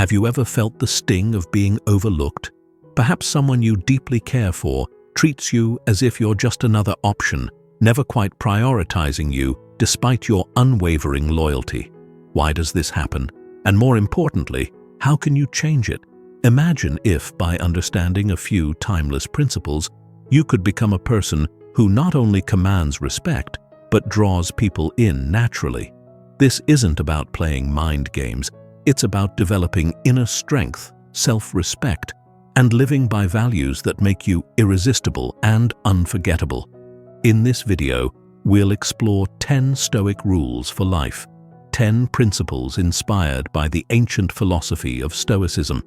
Have you ever felt the sting of being overlooked? Perhaps someone you deeply care for treats you as if you're just another option, never quite prioritizing you despite your unwavering loyalty. Why does this happen? And more importantly, how can you change it? Imagine if, by understanding a few timeless principles, you could become a person who not only commands respect, but draws people in naturally. This isn't about playing mind games. It's about developing inner strength, self-respect, and living by values that make you irresistible and unforgettable. In this video, we'll explore 10 Stoic rules for life, 10 principles inspired by the ancient philosophy of Stoicism.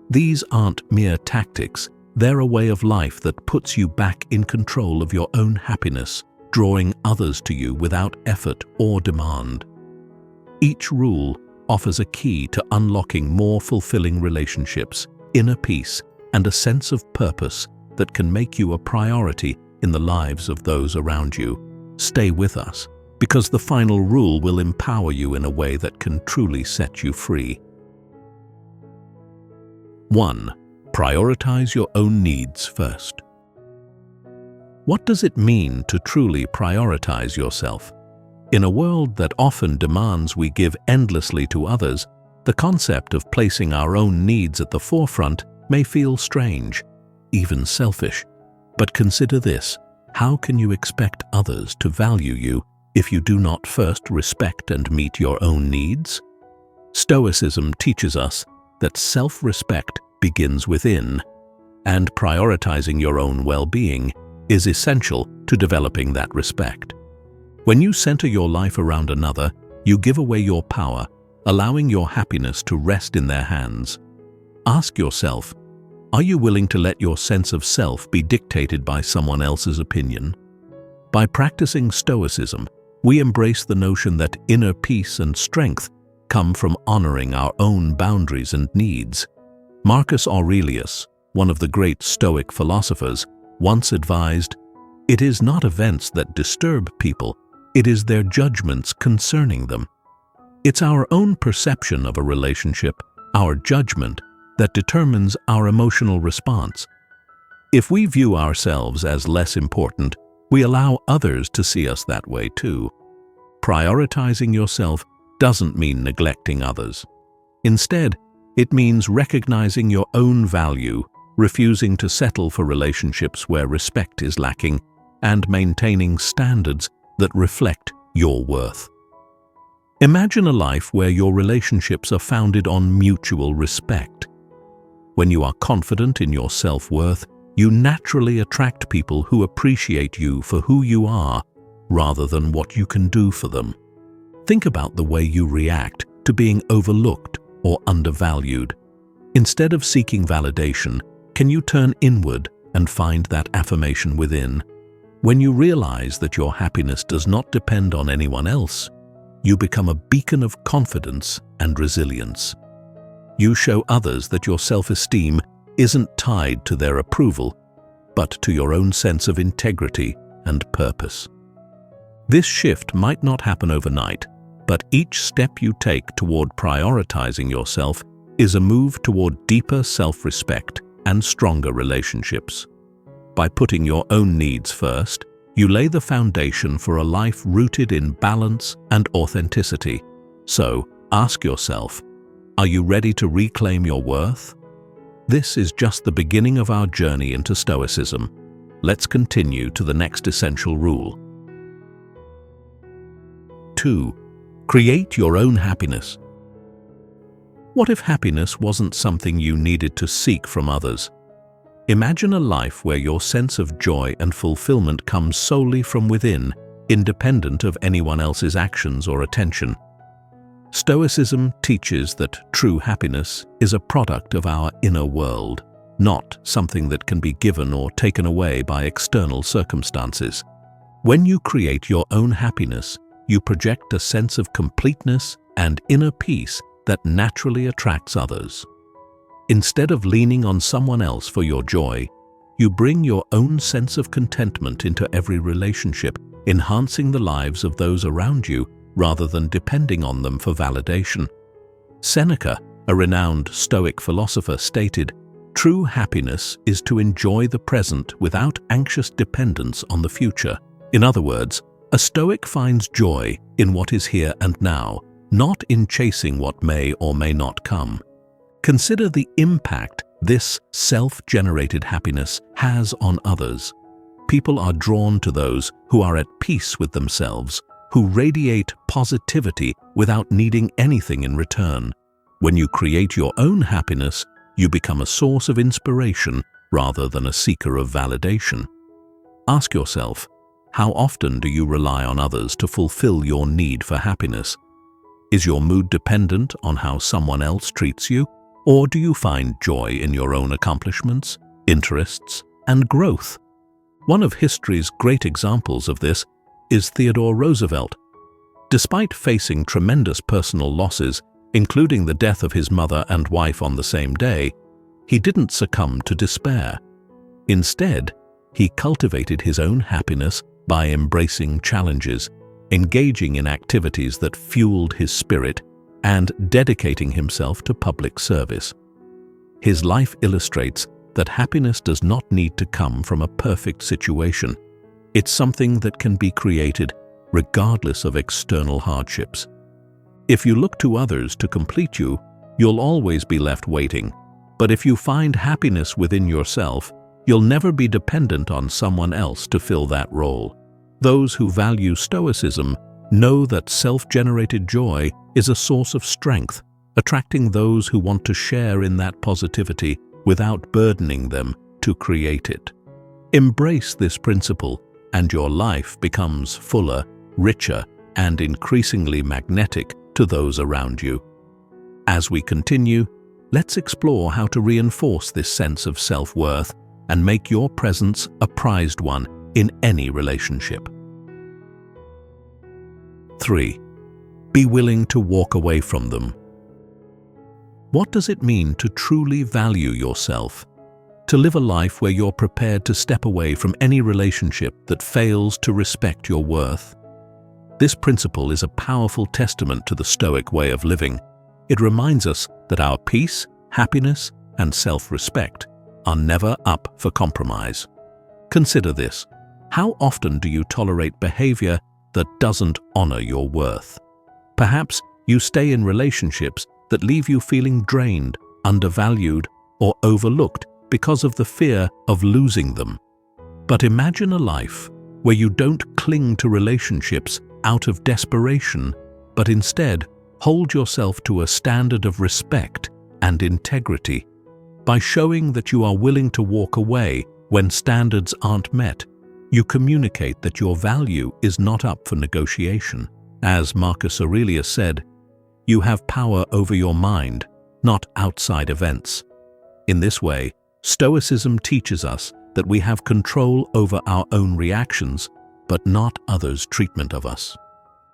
These aren't mere tactics, they're a way of life that puts you back in control of your own happiness, drawing others to you without effort or demand. Each rule offers a key to unlocking more fulfilling relationships, inner peace, and a sense of purpose that can make you a priority in the lives of those around you. Stay with us, because the final rule will empower you in a way that can truly set you free. 1. Prioritize your own needs first. What does it mean to truly prioritize yourself? In a world that often demands we give endlessly to others, the concept of placing our own needs at the forefront may feel strange, even selfish. But consider this: how can you expect others to value you if you do not first respect and meet your own needs? Stoicism teaches us that self-respect begins within, and prioritizing your own well-being is essential to developing that respect. When you center your life around another, you give away your power, allowing your happiness to rest in their hands. Ask yourself, are you willing to let your sense of self be dictated by someone else's opinion? By practicing Stoicism, we embrace the notion that inner peace and strength come from honoring our own boundaries and needs. Marcus Aurelius, one of the great Stoic philosophers, once advised, "It is not events that disturb people, it is their judgments concerning them." It's our own perception of a relationship, our judgment, that determines our emotional response. If we view ourselves as less important, we allow others to see us that way too. Prioritizing yourself doesn't mean neglecting others. Instead, it means recognizing your own value, refusing to settle for relationships where respect is lacking, and maintaining standards that reflect your worth. Imagine a life where your relationships are founded on mutual respect. When you are confident in your self-worth, you naturally attract people who appreciate you for who you are, rather than what you can do for them. Think about the way you react to being overlooked or undervalued. Instead of seeking validation, can you turn inward and find that affirmation within? When you realize that your happiness does not depend on anyone else, you become a beacon of confidence and resilience. You show others that your self-esteem isn't tied to their approval, but to your own sense of integrity and purpose. This shift might not happen overnight, but each step you take toward prioritizing yourself is a move toward deeper self-respect and stronger relationships. By putting your own needs first, you lay the foundation for a life rooted in balance and authenticity. So, ask yourself, are you ready to reclaim your worth? This is just the beginning of our journey into Stoicism. Let's continue to the next essential rule. 2. Create your own happiness. What if happiness wasn't something you needed to seek from others? Imagine a life where your sense of joy and fulfillment comes solely from within, independent of anyone else's actions or attention. Stoicism teaches that true happiness is a product of our inner world, not something that can be given or taken away by external circumstances. When you create your own happiness, you project a sense of completeness and inner peace that naturally attracts others. Instead of leaning on someone else for your joy, you bring your own sense of contentment into every relationship, enhancing the lives of those around you rather than depending on them for validation. Seneca, a renowned Stoic philosopher, stated, "True happiness is to enjoy the present without anxious dependence on the future." In other words, a Stoic finds joy in what is here and now, not in chasing what may or may not come. Consider the impact this self-generated happiness has on others. People are drawn to those who are at peace with themselves, who radiate positivity without needing anything in return. When you create your own happiness, you become a source of inspiration rather than a seeker of validation. Ask yourself, how often do you rely on others to fulfill your need for happiness? Is your mood dependent on how someone else treats you, or do you find joy in your own accomplishments, interests, and growth? One of history's great examples of this is Theodore Roosevelt. Despite facing tremendous personal losses, including the death of his mother and wife on the same day, he didn't succumb to despair. Instead, he cultivated his own happiness by embracing challenges, engaging in activities that fueled his spirit, and dedicating himself to public service. His life illustrates that happiness does not need to come from a perfect situation. It's something that can be created regardless of external hardships. If you look to others to complete you, you'll always be left waiting. But if you find happiness within yourself, you'll never be dependent on someone else to fill that role. Those who value Stoicism know that self-generated joy is a source of strength, attracting those who want to share in that positivity without burdening them to create it. Embrace this principle, and your life becomes fuller, richer, and increasingly magnetic to those around you. As we continue, let's explore how to reinforce this sense of self-worth and make your presence a prized one in any relationship. 3. Be willing to walk away from them. What does it mean to truly value yourself? To live a life where you're prepared to step away from any relationship that fails to respect your worth? This principle is a powerful testament to the Stoic way of living. It reminds us that our peace, happiness, and self-respect are never up for compromise. Consider this. How often do you tolerate behavior that doesn't honor your worth? Perhaps you stay in relationships that leave you feeling drained, undervalued, or overlooked because of the fear of losing them. But imagine a life where you don't cling to relationships out of desperation, but instead hold yourself to a standard of respect and integrity. By showing that you are willing to walk away when standards aren't met, you communicate that your value is not up for negotiation. As Marcus Aurelius said, "You have power over your mind, not outside events." In this way, Stoicism teaches us that we have control over our own reactions, but not others' treatment of us.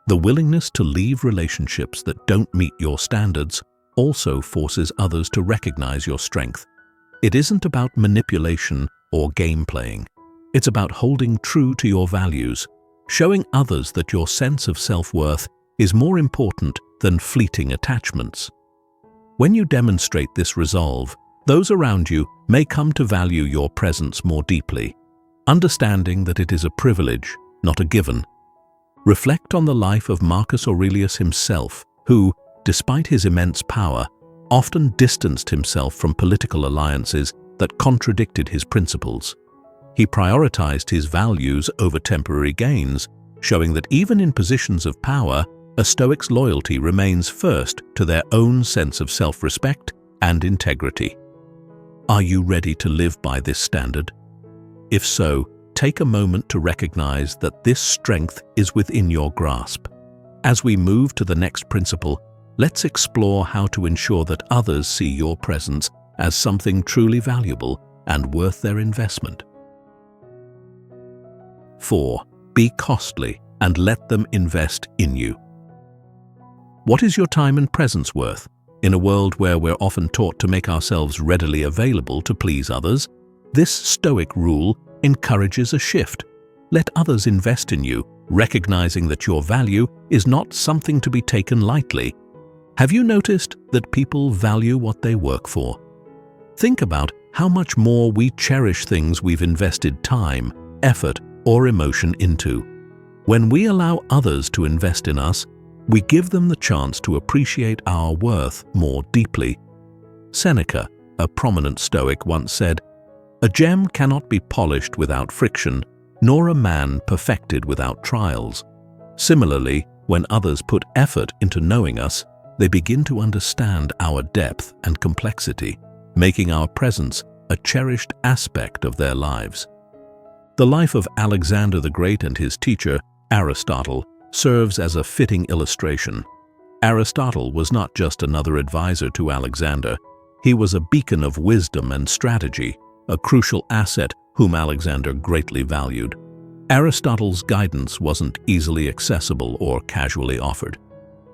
The willingness to leave relationships that don't meet your standards also forces others to recognize your strength. It isn't about manipulation or game playing. It's about holding true to your values, showing others that your sense of self-worth is more important than fleeting attachments. When you demonstrate this resolve, those around you may come to value your presence more deeply, understanding that it is a privilege, not a given. Reflect on the life of Marcus Aurelius himself, who, despite his immense power, often distanced himself from political alliances that contradicted his principles. He prioritized his values over temporary gains, showing that even in positions of power, a Stoic's loyalty remains first to their own sense of self-respect and integrity. Are you ready to live by this standard? If so, take a moment to recognize that this strength is within your grasp. As we move to the next principle, let's explore how to ensure that others see your presence as something truly valuable and worth their investment. 4. Be costly and let them invest in you. What is your time and presence worth? In a world where we're often taught to make ourselves readily available to please others, this Stoic rule encourages a shift. Let others invest in you, recognizing that your value is not something to be taken lightly. Have you noticed that people value what they work for? Think about how much more we cherish things we've invested time, effort, or emotion into. When we allow others to invest in us, we give them the chance to appreciate our worth more deeply. Seneca, a prominent Stoic, once said, "A gem cannot be polished without friction, nor a man perfected without trials." Similarly, when others put effort into knowing us, they begin to understand our depth and complexity, making our presence a cherished aspect of their lives. The life of Alexander the Great and his teacher, Aristotle, serves as a fitting illustration. Aristotle was not just another advisor to Alexander. He was a beacon of wisdom and strategy, a crucial asset whom Alexander greatly valued. Aristotle's guidance wasn't easily accessible or casually offered.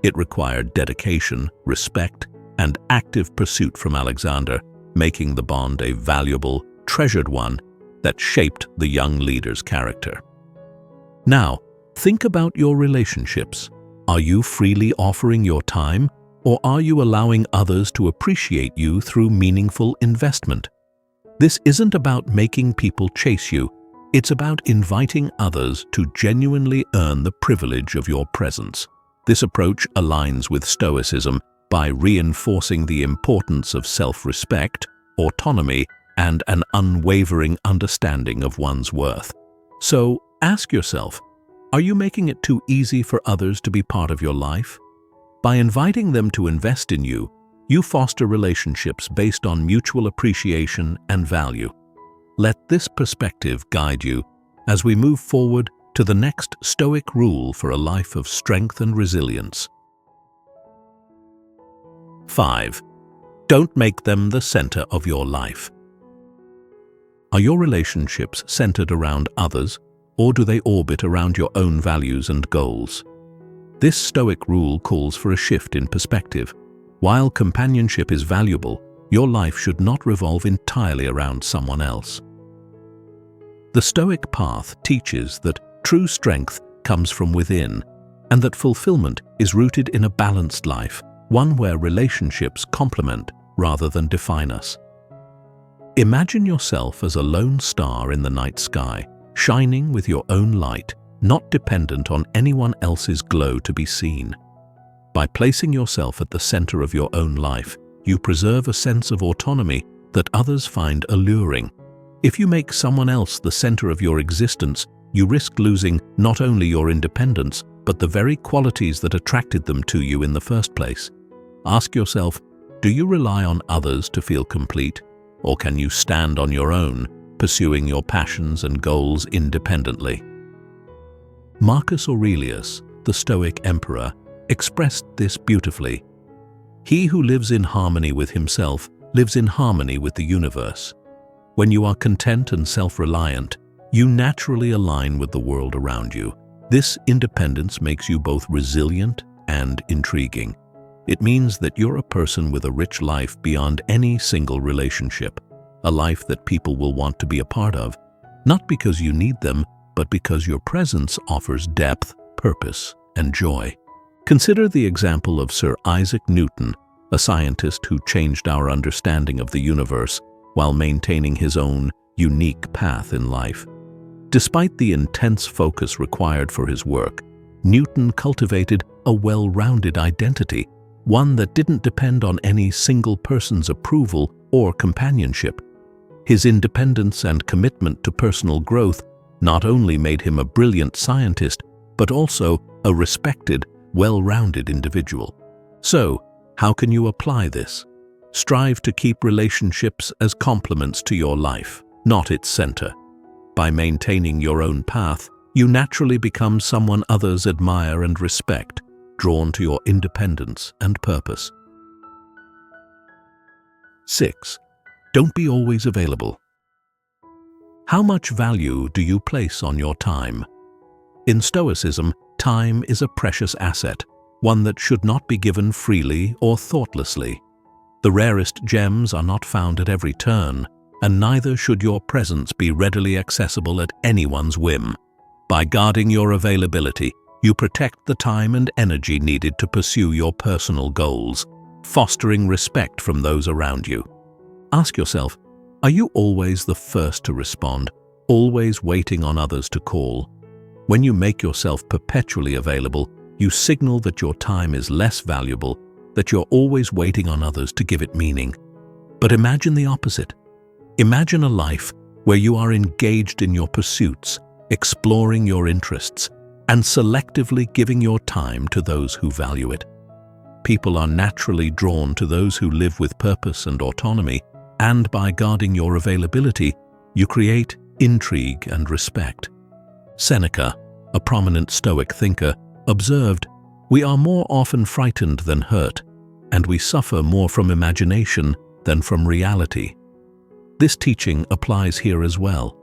It required dedication, respect, and active pursuit from Alexander, making the bond a valuable, treasured one that shaped the young leader's character. Now, think about your relationships. Are you freely offering your time, or are you allowing others to appreciate you through meaningful investment? This isn't about making people chase you. It's about inviting others to genuinely earn the privilege of your presence. This approach aligns with Stoicism by reinforcing the importance of self-respect, autonomy, and an unwavering understanding of one's worth. So, ask yourself, are you making it too easy for others to be part of your life? By inviting them to invest in you, you foster relationships based on mutual appreciation and value. Let this perspective guide you as we move forward to the next Stoic rule for a life of strength and resilience. 5. Don't make them the center of your life. Are your relationships centered around others, or do they orbit around your own values and goals? This Stoic rule calls for a shift in perspective. While companionship is valuable, your life should not revolve entirely around someone else. The Stoic path teaches that true strength comes from within, and that fulfillment is rooted in a balanced life, one where relationships complement rather than define us. Imagine yourself as a lone star in the night sky, shining with your own light, not dependent on anyone else's glow to be seen. By placing yourself at the center of your own life, you preserve a sense of autonomy that others find alluring. If you make someone else the center of your existence, you risk losing not only your independence, but the very qualities that attracted them to you in the first place. Ask yourself, do you rely on others to feel complete, or can you stand on your own, pursuing your passions and goals independently? Marcus Aurelius, the Stoic emperor, expressed this beautifully. He who lives in harmony with himself lives in harmony with the universe. When you are content and self-reliant, you naturally align with the world around you. This independence makes you both resilient and intriguing. It means that you're a person with a rich life beyond any single relationship, a life that people will want to be a part of, not because you need them, but because your presence offers depth, purpose, and joy. Consider the example of Sir Isaac Newton, a scientist who changed our understanding of the universe while maintaining his own unique path in life. Despite the intense focus required for his work, Newton cultivated a well-rounded identity, one that didn't depend on any single person's approval or companionship. His independence and commitment to personal growth not only made him a brilliant scientist, but also a respected, well-rounded individual. So, how can you apply this? Strive to keep relationships as complements to your life, not its center. By maintaining your own path, you naturally become someone others admire and respect, drawn to your independence and purpose. 6. Don't be always available. How much value do you place on your time? In Stoicism, time is a precious asset, one that should not be given freely or thoughtlessly. The rarest gems are not found at every turn, and neither should your presence be readily accessible at anyone's whim. By guarding your availability, You protect the time and energy needed to pursue your personal goals, fostering respect from those around you. Ask yourself, are you always the first to respond, always waiting on others to call? When you make yourself perpetually available, you signal that your time is less valuable, that you're always waiting on others to give it meaning. But imagine the opposite. Imagine a life where you are engaged in your pursuits, exploring your interests, and selectively giving your time to those who value it. People are naturally drawn to those who live with purpose and autonomy, and by guarding your availability, you create intrigue and respect. Seneca, a prominent Stoic thinker, observed, "We are more often frightened than hurt, and we suffer more from imagination than from reality." This teaching applies here as well.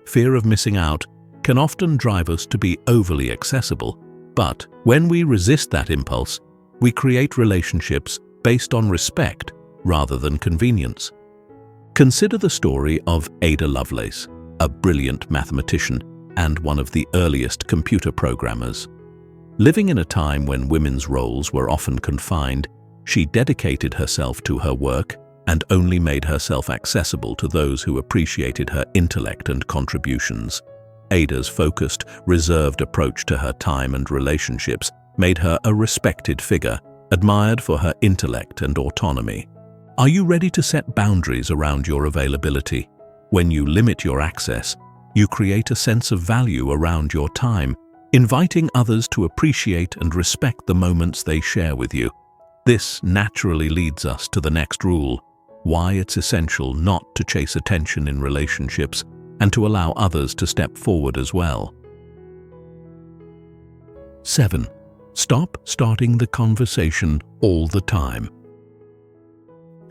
Fear of missing out can often drive us to be overly accessible, but when we resist that impulse, we create relationships based on respect rather than convenience. Consider the story of Ada Lovelace, a brilliant mathematician and one of the earliest computer programmers. Living in a time when women's roles were often confined, she dedicated herself to her work and only made herself accessible to those who appreciated her intellect and contributions. Ada's focused, reserved approach to her time and relationships made her a respected figure, admired for her intellect and autonomy. Are you ready to set boundaries around your availability? When you limit your access, you create a sense of value around your time, inviting others to appreciate and respect the moments they share with you. This naturally leads us to the next rule: why it's essential not to chase attention in relationships and to allow others to step forward as well. 7. Stop starting the conversation all the time.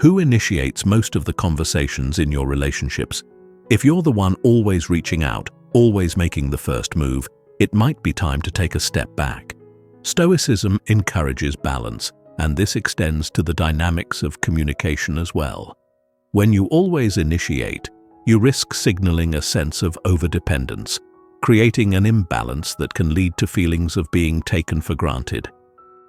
Who initiates most of the conversations in your relationships? If you're the one always reaching out, always making the first move, it might be time to take a step back. Stoicism encourages balance, and this extends to the dynamics of communication as well. When you always initiate, you risk signaling a sense of overdependence, creating an imbalance that can lead to feelings of being taken for granted.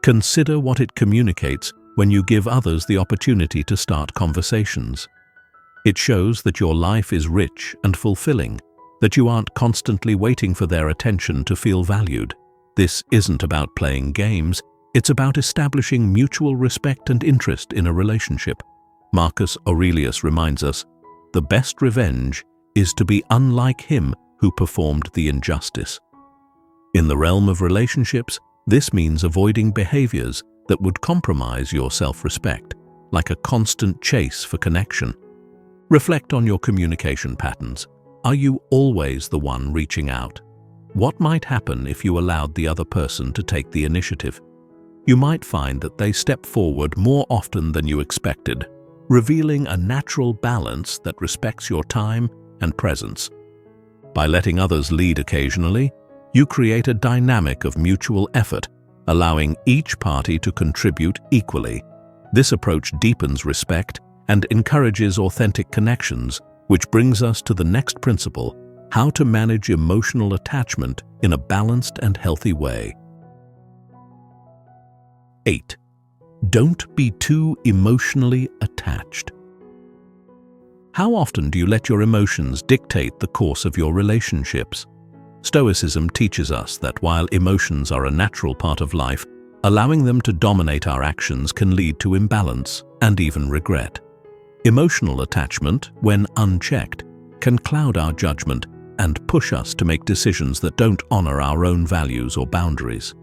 Consider what it communicates when you give others the opportunity to start conversations. It shows that your life is rich and fulfilling, that you aren't constantly waiting for their attention to feel valued. This isn't about playing games, it's about establishing mutual respect and interest in a relationship. Marcus Aurelius reminds us, "The best revenge is to be unlike him who performed the injustice." In the realm of relationships, this means avoiding behaviors that would compromise your self-respect, like a constant chase for connection. Reflect on your communication patterns. Are you always the one reaching out? What might happen if you allowed the other person to take the initiative? You might find that they step forward more often than you expected, revealing a natural balance that respects your time and presence. By letting others lead occasionally, you create a dynamic of mutual effort, allowing each party to contribute equally. This approach deepens respect and encourages authentic connections, which brings us to the next principle: how to manage emotional attachment in a balanced and healthy way. 8. Don't be too emotionally attached. How often do you let your emotions dictate the course of your relationships? Stoicism teaches us that while emotions are a natural part of life, allowing them to dominate our actions can lead to imbalance and even regret. Emotional attachment, when unchecked, can cloud our judgment and push us to make decisions that don't honor our own values or boundaries.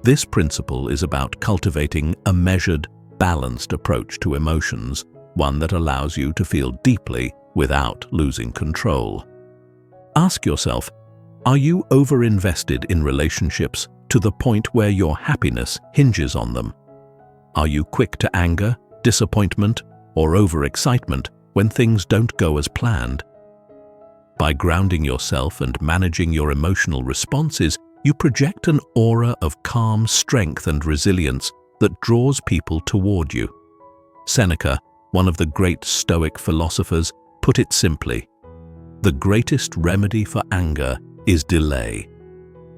This principle is about cultivating a measured, balanced approach to emotions, one that allows you to feel deeply without losing control. Ask yourself, are you over-invested in relationships to the point where your happiness hinges on them? Are you quick to anger, disappointment, or overexcitement when things don't go as planned? By grounding yourself and managing your emotional responses, you project an aura of calm strength and resilience that draws people toward you. Seneca, one of the great Stoic philosophers, put it simply: "The greatest remedy for anger is delay."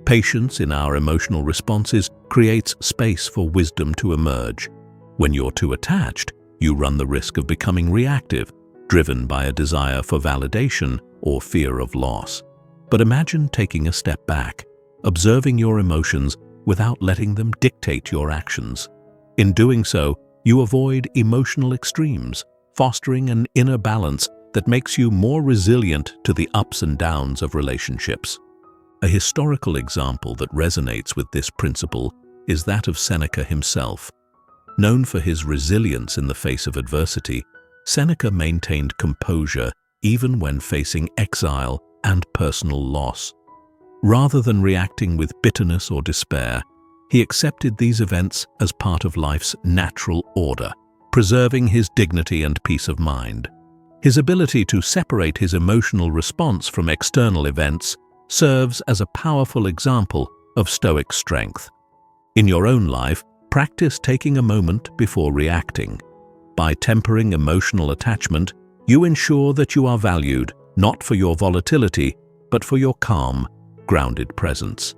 Patience in our emotional responses creates space for wisdom to emerge. When you're too attached, you run the risk of becoming reactive, driven by a desire for validation or fear of loss. But imagine taking a step back, observing your emotions without letting them dictate your actions. In doing so, you avoid emotional extremes, fostering an inner balance that makes you more resilient to the ups and downs of relationships. A historical example that resonates with this principle is that of Seneca himself. Known for his resilience in the face of adversity, Seneca maintained composure even when facing exile and personal loss. Rather than reacting with bitterness or despair, he accepted these events as part of life's natural order, preserving his dignity and peace of mind. His ability to separate his emotional response from external events serves as a powerful example of Stoic strength. In your own life, practice taking a moment before reacting. By tempering emotional attachment, you ensure that you are valued not for your volatility, but for your calm, grounded presence.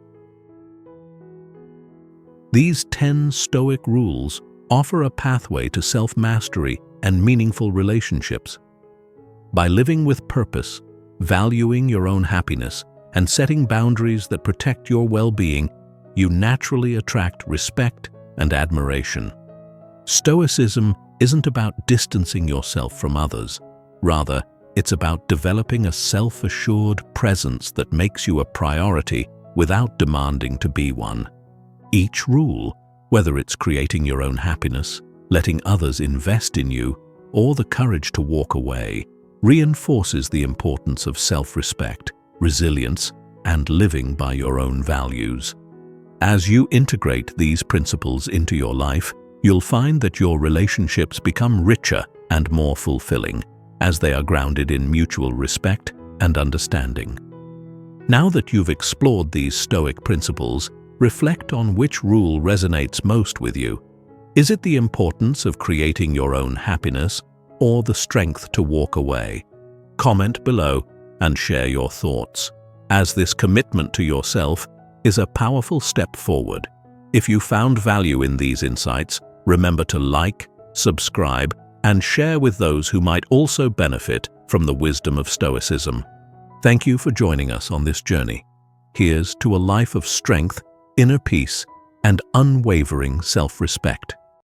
These 10 Stoic rules offer a pathway to self-mastery and meaningful relationships. By living with purpose, valuing your own happiness, and setting boundaries that protect your well-being, you naturally attract respect and admiration. Stoicism isn't about distancing yourself from others. Rather, it's about developing a self-assured presence that makes you a priority without demanding to be one. Each rule, whether it's creating your own happiness, letting others invest in you, or the courage to walk away, reinforces the importance of self-respect, resilience, and living by your own values. As you integrate these principles into your life, you'll find that your relationships become richer and more fulfilling, as they are grounded in mutual respect and understanding. Now that you've explored these Stoic principles, reflect on which rule resonates most with you. Is it the importance of creating your own happiness, or the strength to walk away? Comment below and share your thoughts, as this commitment to yourself is a powerful step forward. If you found value in these insights, remember to like, subscribe, and share with those who might also benefit from the wisdom of Stoicism. Thank you for joining us on this journey. Here's to a life of strength, inner peace, and unwavering self-respect.